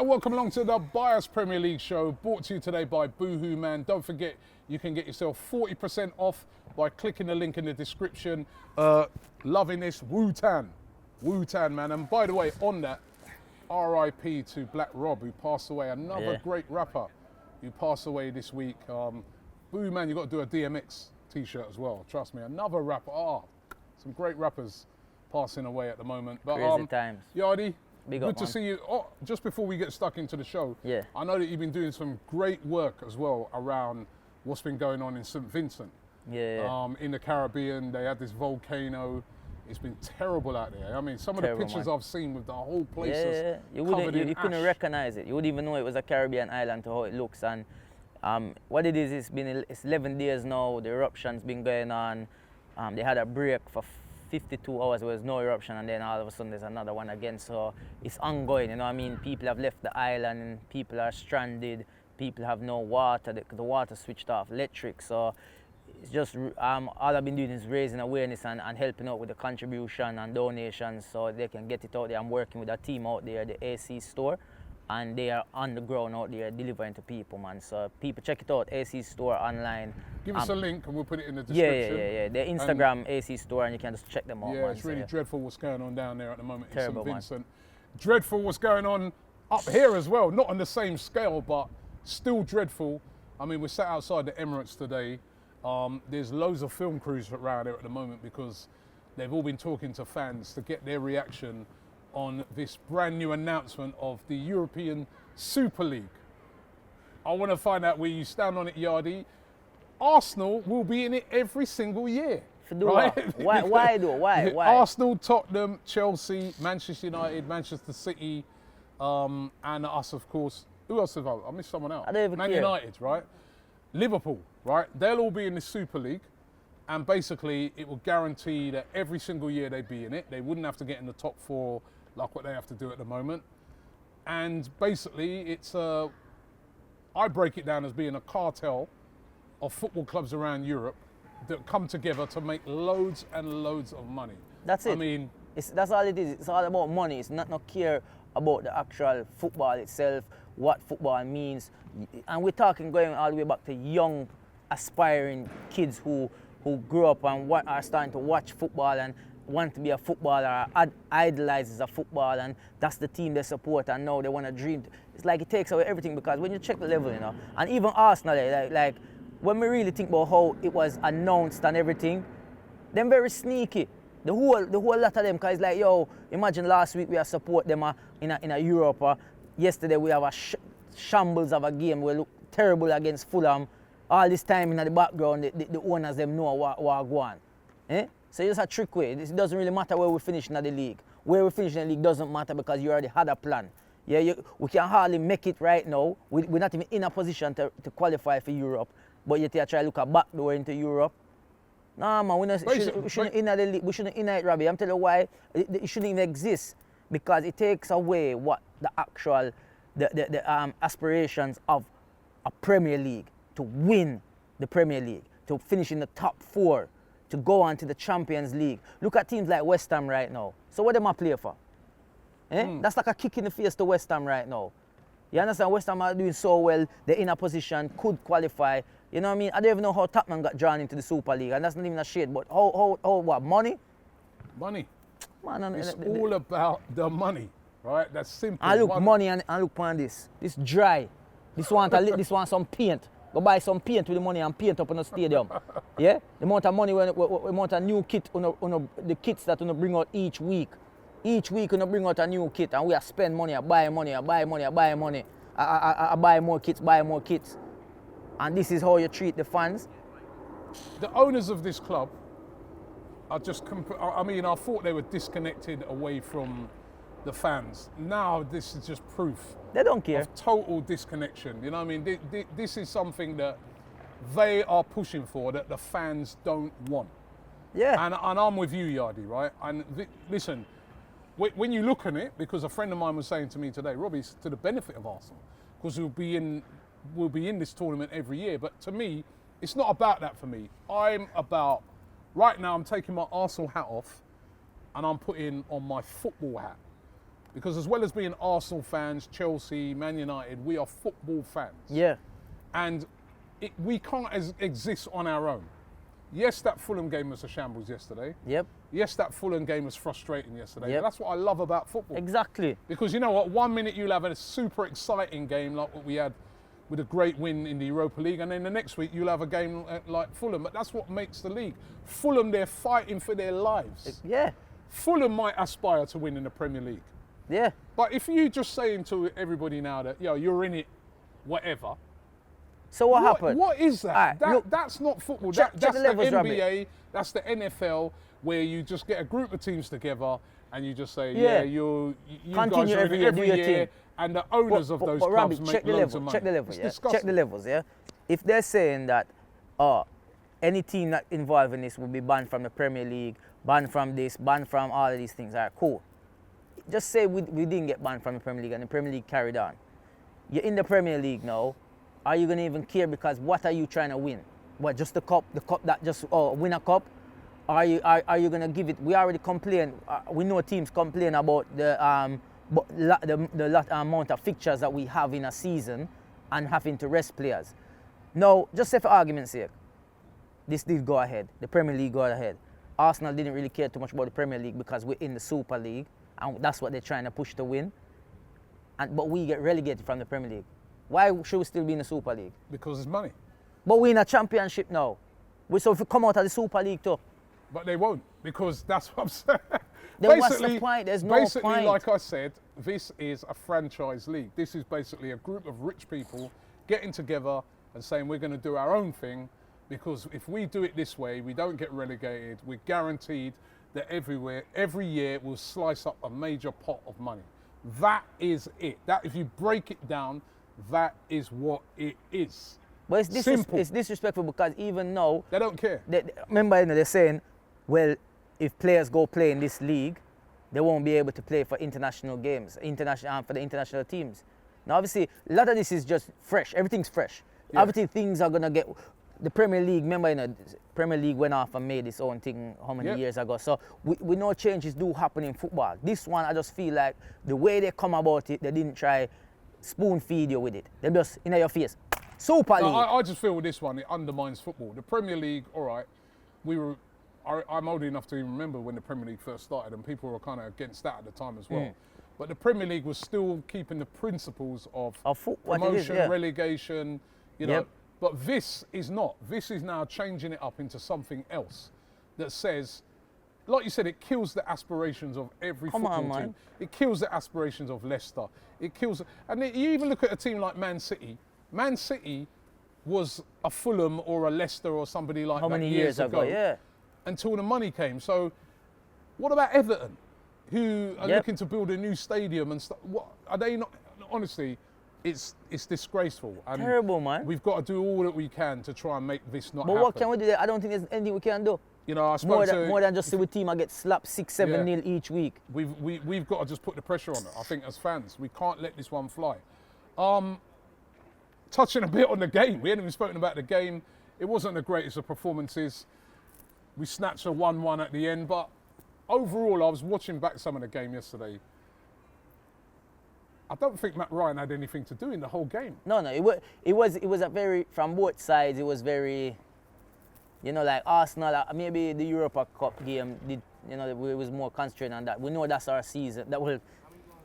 and welcome along to the Bias Premier League show, brought to you today by Boohoo Man. Don't forget, you can get yourself 40% off by clicking the link in the description. Loving this, Wu-Tan, man. And by the way, on that, RIP to Black Rob, who passed away, another great rapper who passed away this week. Boohoo Man, you've got to do a DMX t-shirt as well, trust me. Another rapper, some great rappers passing away at the moment. But, crazy times. Yardi, Big good up, to man. see you. Just before we get stuck into the show, Yeah. I know that you've been doing some great work as well around what's been going on in St Vincent. In the Caribbean. They had this volcano. It's been terrible out there. I mean, some of the pictures I've seen with the whole place is You covered in you couldn't ash. recognize it. You wouldn't even know it was a Caribbean island to how it looks. And what it is, it's 11 days now. The eruption's been going on. They had a break for 52 hours. There was no eruption, and then all of a sudden there's another one again. So it's ongoing. You know what I mean? People have left the island. And people are stranded. People have no water. The water switched off, electric. So it's just all I've been doing is raising awareness and helping out with the contribution and donations so they can get it out there. I'm working with a team out there, the AC store, and they are on the ground out there delivering to people, man. So people check it out, AC store online. Give us a link and we'll put it in the description. Yeah. The Instagram AC store, and you can just check them out. Yeah, man. it's really dreadful what's going on down there at the moment Terrible, in St man. Vincent. Dreadful what's going on up here as well. Not on the same scale, but still dreadful. I mean, we're sat outside the Emirates today. There's loads of film crews around here at the moment because they've all been talking to fans to get their reaction on this brand new announcement of the European Super League. I want to find out where you stand on it, Yardi. Arsenal will be in it every single year. Right? Why though? Why? Arsenal, Tottenham, Chelsea, Manchester United, Manchester City, and us, of course. Who else have I missed someone else? I don't even Man care. United, right? Liverpool, right? They'll all be in the Super League, and basically it will guarantee that every single year they'd be in it. They wouldn't have to get in the top four like what they have to do at the moment. And basically it's I break it down as being a cartel of football clubs around Europe that come together to make loads and loads of money. That's it. I mean, that's all it is. It's all about money. It's not no care about the actual football itself, what football means. And we're talking going all the way back to young, aspiring kids who grew up and are starting to watch football and want to be a footballer, idolizes a football, and that's the team they support, and now they want to dream. It's like it takes away everything, because when you check the level, you know, and even Arsenal, like when we really think about how it was announced and everything, them very sneaky. The whole lot of them, because it's like, yo, imagine last week we have support them in a Europe. Yesterday we have a shambles of a game. We look terrible against Fulham. All this time in the background, the owners them know what go on. So it's a trick way. It doesn't really matter where we finish in the league. Where we finish in the league doesn't matter because you already had a plan. Yeah, we can hardly make it right now. We're not even in a position to qualify for Europe. But yet you try to look a back door into Europe. Nah, man, we shouldn't in the league. We shouldn't in it, Robbie. I'm telling you why. It shouldn't even exist, because it takes away what the actual the aspirations of a Premier League, to win the Premier League, to finish in the top four, to go on to the Champions League. Look at teams like West Ham right now. So what them a play for? That's like a kick in the face to West Ham right now. You understand? West Ham are doing so well. They're in a position, could qualify. You know what I mean? I don't even know how Tottenham got drawn into the Super League, and that's not even a shade. But how what, money? Money. Man, It's all about the money, right? That's simple. I look money and look on this. This dry. This want some paint. Go buy some paint with the money and paint up in the stadium. Yeah? The amount of money, the amount of new kit, the kits that you bring out each week. Each week you bring out a new kit, and we are spend money, I buy money. I buy more kits. And this is how you treat the fans. The owners of this club are just, I thought they were disconnected away from the fans. Now this is just proof. They don't care. Of total disconnection. You know what I mean? This is something that they are pushing for that the fans don't want. Yeah. And I'm with you, Yardi, right? And listen, when you look at it, because a friend of mine was saying to me today, Robbie, it's to the benefit of Arsenal, because we'll be in this tournament every year. But to me, it's not about that for me. Right now I'm taking my Arsenal hat off and I'm putting on my football hat. Because as well as being Arsenal fans, Chelsea, Man United, we are football fans. Yeah. And we can't exist on our own. Yes, that Fulham game was a shambles yesterday. Yep. Yes, that Fulham game was frustrating yesterday. Yep. But that's what I love about football. Exactly. Because you know what? 1 minute you'll have a super exciting game like what we had with a great win in the Europa League, and then the next week you'll have a game like Fulham. But that's what makes the league. Fulham, they're fighting for their lives. Yeah. Fulham might aspire to win in the Premier League. Yeah. But if you just saying to everybody now that, you're in it, whatever. So what happened? What is that? Right, that's not football. Check That's the levels, the NBA, Robbie. that's the NFL, where you just get a group of teams together and you just say, Yeah. you Continue guys are in it every do your year, thing. and the owners of those but clubs Robbie, make check the loads level, of money. check the level, It's yeah. disgusting. Check the levels, yeah. If they're saying that, any team that involved in this will be banned from the Premier League, banned from this, banned from all of these things, all right, cool. Just say we didn't get banned from the Premier League and the Premier League carried on. You're in the Premier League now. Are you going to even care? Because what are you trying to win? What, just the cup that just win a cup? Are you going to give it? We already complain. We know teams complain about the amount of fixtures that we have in a season and having to rest players. Now, just say for argument's sake, this did go ahead. The Premier League go ahead. Arsenal didn't really care too much about the Premier League because we're in the Super League and that's what they're trying to push to win. But we get relegated from the Premier League. Why should we still be in the Super League? Because it's money. But we're in a championship now. So if we come out of the Super League too. But they won't, because that's what I'm saying. Then what's the point? There's no basically, point. like I said, this is a franchise league. This is basically a group of rich people getting together and saying we're going to do our own thing, because if we do it this way, we don't get relegated. We're guaranteed that every year we'll slice up a major pot of money. That is it. That, if you break it down, that is what it is. But it's Simple. It's disrespectful because even now, They don't care. remember, they're saying, well, if players go play in this league, they won't be able to play for international games, for the international teams. Now, obviously, a lot of this is just fresh. Everything's fresh. Yeah. Obviously, things are going to get... The Premier League, remember, Premier League went off and made its own thing how many years ago. So we know changes do happen in football. This one, I just feel like the way they come about it, they didn't try spoon feed you with it. They just in your face. Super League. No, I just feel with this one, it undermines football. The Premier League, all right, I'm old enough to even remember when the Premier League first started, and people were kind of against that at the time as well. But the Premier League was still keeping the principles of promotion, relegation, you know. But this is not. This is now changing it up into something else that says, like you said, it kills the aspirations of every football team. It kills the aspirations of Leicester. It kills, and you even look at a team like Man City. Man City was a Fulham or a Leicester or somebody like that years ago. Yeah. Until the money came. So, what about Everton, who are looking to build a new stadium and stuff? What are they not? Honestly, it's disgraceful. And terrible, man. We've got to do all that we can to try and make this not happen. But what can we do? I don't think there's anything we can do. You know, I suppose more than just see a team I get slapped 6-7-0 each week. We've got to just put the pressure on it. I think as fans, we can't let this one fly. Touching a bit on the game, we hadn't even spoken about the game. It wasn't the greatest of performances. We snatched a 1-1 at the end, but overall, I was watching back some of the game yesterday. I don't think Matt Ryan had anything to do in the whole game. No, it was a very, from both sides, it was very, you know, like Arsenal, maybe the Europa Cup game, it was more concentrated on that. We know that's our season.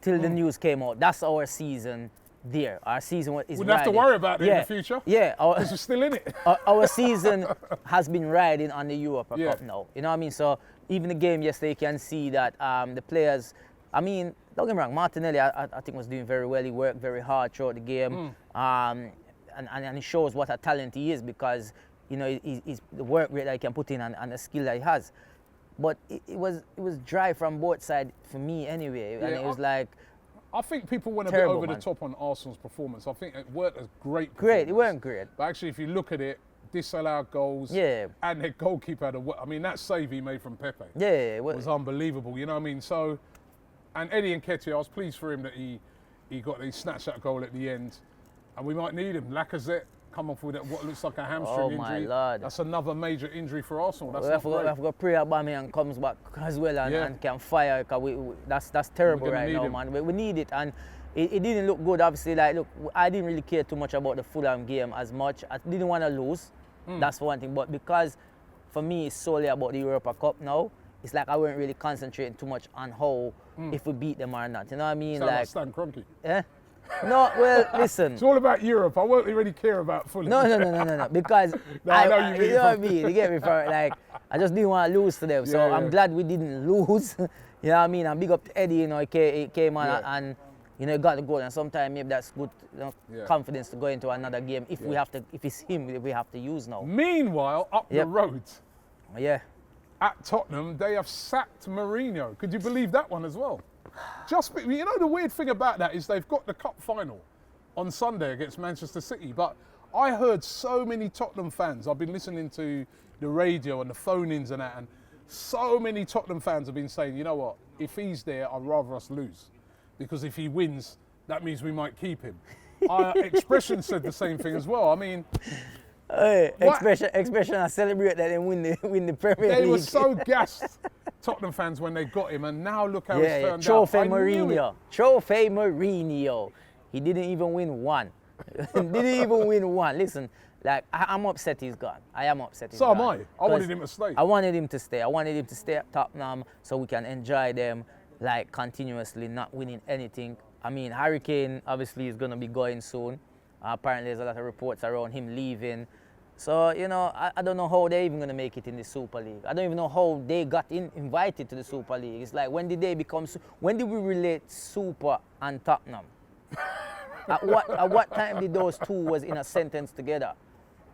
Till the news came out, that's our season there. Our season is Wouldn't have to worry about it in the future. Yeah. Because we're still in it. Our season has been riding on the Europa Cup now. You know what I mean? So even the game yesterday, you can see that the players, I mean, don't get me wrong, Martinelli, I think was doing very well. He worked very hard throughout the game. And it shows what a talent he is because, you know, he's the work rate that he can put in and the skill that he has. But it was dry from both sides for me anyway. And it was like... I think people went a bit over the top on Arsenal's performance. I think it worked as great. Great, it weren't great. But actually, if you look at it, disallowed goals. Yeah. And their goalkeeper had I mean, that save he made from Pepe. Yeah, it was unbelievable. You know what I mean? So, and Eddie Nketiah, I was pleased for him that he snatched that goal at the end. And we might need him. Lacazette, come off with what looks like a hamstring Oh injury. my Lord. That's another major injury for Arsenal. That's We not have great. to pray Aubameyang comes back as well Yeah. and can fire. Cause that's terrible We're gonna right need now, him. man. We need it, and it didn't look good. Obviously, like look, I didn't really care too much about the Fulham game as much. I didn't want to lose. That's one thing. But because for me it's solely about the Europa Cup now, it's like I weren't really concentrating too much on how if we beat them or not. You know what I mean? Sound like Like, Stan Kroenke. eh? No, well, listen. It's all about Europe. I won't really care about Fulham. No. Because No, I know you mean you know what I mean. You get me? For like, I just didn't want to lose to them. So Yeah, I'm yeah. glad we didn't lose. You know what I mean? And big up to Eddie. You know, he came on Yeah. and you know, he got the goal. And sometimes maybe that's good, you know, Yeah. confidence to go into another game if we have to. If it's him, we have to use now. Meanwhile, up the Yep. road Yeah. at Tottenham, they have sacked Mourinho. Could you believe that one as well? You know, the weird thing about that is they've got the cup final on Sunday against Manchester City. But I heard so many Tottenham fans. I've been listening to the radio and the phone-ins and that, and so many Tottenham fans have been saying, you know what, if he's there, I'd rather us lose. Because if he wins, that means we might keep him. Expression said the same thing as well. I mean, Hey, What? expression I celebrate that they win the Premier they League. were so gassed, Tottenham fans, when they got him, and now look how it's yeah, turned Trophy out. I knew it. Mourinho. Trophy Mourinho. He didn't even win one. Didn't even win one. Listen, like I'm upset he's gone. I am upset he's So gone. am I. I wanted him to stay. I wanted him to stay. I wanted him to stay at Tottenham so we can enjoy them like continuously, not winning anything. I mean, Harry Kane obviously is going to be going soon. Apparently there's a lot of reports around him leaving. So, you know, I don't know how they're even going to make it in the Super League. I don't even know how they got invited to the Super League. It's like, when did we relate Super and Tottenham? at what time did those two was in a sentence together?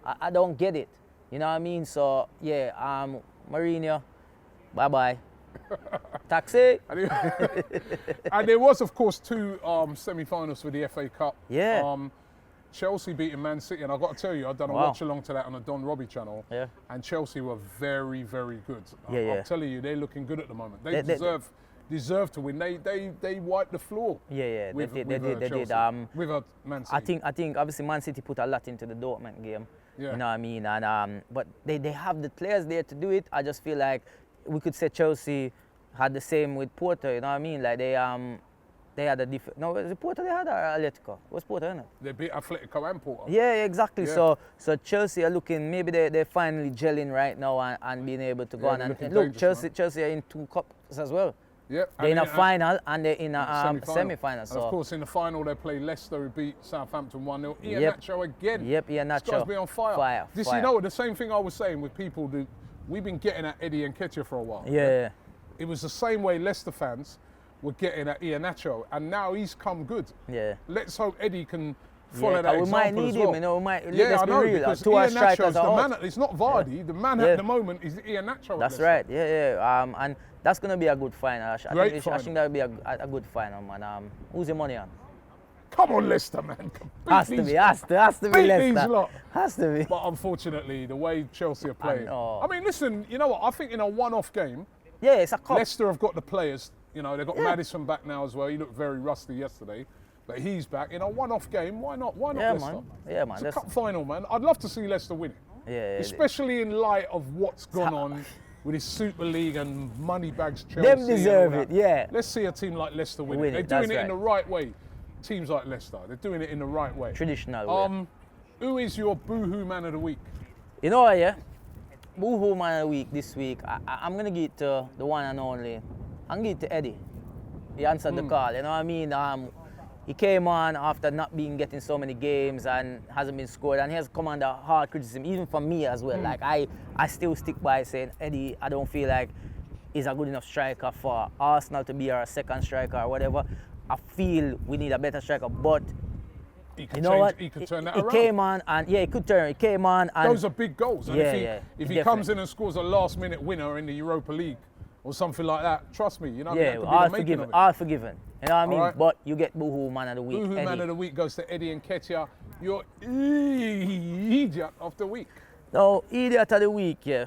I don't get it. You know what I mean? So, yeah, Mourinho, bye-bye. Taxi. And there was, of course, two semi-finals for the FA Cup. Yeah. Chelsea beating Man City, and I've got to tell you, I've done a Wow. watch along to that on the Don Robbie channel. Yeah. And Chelsea were very, very good. Yeah. I'm telling you, they're looking good at the moment. They They- deserve to win. They wiped the floor. Yeah, with, they with, did. Chelsea. With Man City. I think obviously Man City put a lot into the Dortmund game. Yeah. You know what I mean? And but they have the players there to do it. I just feel like we could say Chelsea had the same with Porto. You know what I mean? Like they had a different. No, was it Porto they had or Atletico? It was Porto, isn't it? They beat Atletico and Porto. Yeah, exactly. Yeah. So Chelsea are looking. Maybe they're finally gelling right now and being able to go Yeah, on they're and looking look. dangerous, Chelsea are in 2 cups as well. Yeah. They're in a and final and they're in a semi-final. semi-final. And So of course, in the final, they play Leicester, who beat Southampton 1-0. Ian Yep. Nacho again. Yep, Ian This Nacho. guy's been on fire. Fire. You know, the same thing I was saying with people who, we've been getting at Eddie Nketiah for a while. Yeah. It was the same way Leicester fans were getting at Ian Nacho, and now he's come good. Yeah. Let's hope Eddie can follow that we example might need as well. him, you know. Let's I be know, real. because 2 Ian strikers Nacho's the are man. out. It's not Vardy. The man Yeah. at the moment is Ian Nacho. That's at Leicester. right. Yeah. And that's gonna be a good final. I Great think final. that would be a good final, man. Who's your money on? Come on, Leicester, man. Has to be beat these Leicester. lot. Has to be. But unfortunately, the way Chelsea are playing. know. I mean, listen, you know what? I think in a one-off game, Yeah, it's a cup. Leicester have got the players. You know, they've got Yeah. Maddison back now as well. He looked very rusty yesterday, but he's back. In a one-off game, why not? Why not Yeah, Leicester? man. Yeah, man. It's a cup final, man. I'd love to see Leicester win it. Yeah. Especially in light of what's gone on with this Super League and money bags Chelsea. Them and deserve all it, that. yeah. Let's see a team like Leicester win Win it. it, They're doing that's it in right. the right way. Teams like Leicester, they're doing it in the right way. Traditional way. Who is your boohoo man of the week? You know what, yeah? Boohoo man of the week this week. I'm going to give it to the one and only. I'm going to give it to Eddie. He answered the call, you know what I mean? He came on after not getting so many games and hasn't been scored, and he has come under hard criticism, even from me as well. Like I still stick by saying, Eddie, I don't feel like he's a good enough striker for Arsenal to be our second striker or whatever. I feel we need a better striker, but He could you know what? He could turn that he around. came on, and yeah, he could turn. He came on, and Those are big goals. And Yeah, if he, yeah, if he definitely. comes in and scores a last-minute winner in the Europa League or something like that, trust me, you know, yeah, that could be all the making forgiven, of it. all forgiven. You know what I mean? Alright. But you get Boohoo man of the week. Boohoo Eddie. man of the week goes to Eddie Nketiah. Your idiot of the week. Now, idiot of the week, yeah.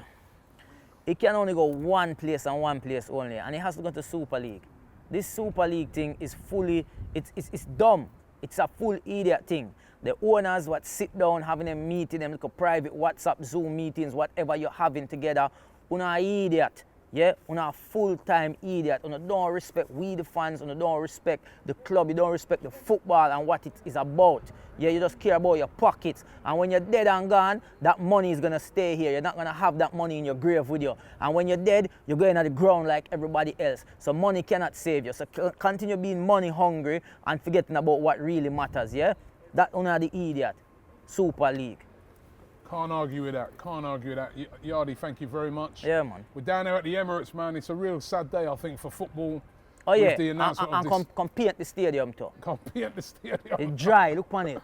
It can only go one place and one place only, and it has to go to Super League. This Super League thing is fully, it's dumb. It's a full idiot thing. The owners what sit down having a meeting, them little private WhatsApp, Zoom meetings, whatever you're having together, una idiot. Yeah, una full-time idiot. Una don't respect we the fans, una don't respect the club, you don't respect the football and what it is about. Yeah, you just care about your pockets. And when you're dead and gone, that money is gonna stay here. You're not gonna have that money in your grave with you. And when you're dead, you're going at the ground like everybody else. So money cannot save you. So continue being money hungry and forgetting about what really matters, yeah? That una the idiot. Super League. Can't argue with that. Can't argue with that. Yardy, thank you very much. Yeah, man. We're down there at the Emirates, man. It's a real sad day, I think, for football. Oh, yeah. With the announcement of this. Come paint the stadium, too. Come paint the stadium. It's dry. Look on it.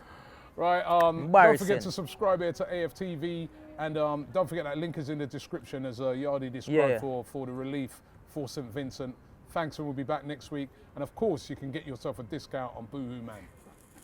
Right. Don't Embarrassing. forget to subscribe here to AFTV. And don't forget that link is in the description as Yardy described for the relief for St Vincent. Thanks, and we'll be back next week. And, of course, you can get yourself a discount on Boohoo Man.